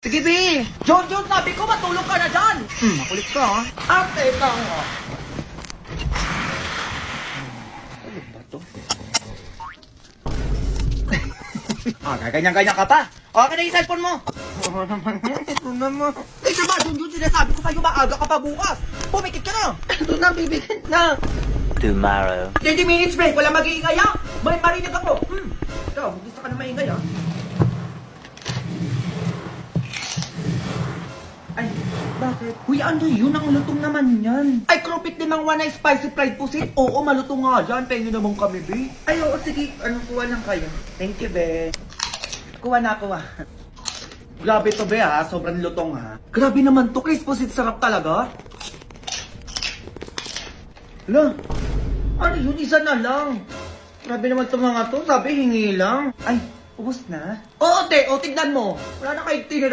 Sige, be. John, sabi ko matulog ka na dyan. Makulit ka, ha? Teka nga. Ano ba to? Ganyan-ganyan ka pa. Okay na yung cellphone mo. Oo naman yan. Ito naman. Eh, diba, John, sinasabi ko sa'yo maaga ka pa bukas. Pumikit ka na. Ito na, bibigyan na. Tomorrow. 20 minutes break, wala mag-iingay ha. May marinig ako. Ikaw, gusto ka na maingay ha. Ay, bakit? Uy, ano yun? Ang lutong naman yan. Ay, krupit din ang one na spicy fried pusit. Oo, malutong nga yan. Pengen naman kami, be. Ay, oo, sige. Anong kuha lang kayo? Thank you, be. Kuha na, kuha. Grabe to, be, ha. Sobrang lutong, ha. Grabe naman to, Chris. Pusit sarap talaga. Hala. Ano yun? Isa na lang. Grabe naman to mga to. Sabi, hingi lang. Ay, ubos na. Oo, te. O, tignan mo. Wala na kayo tinira.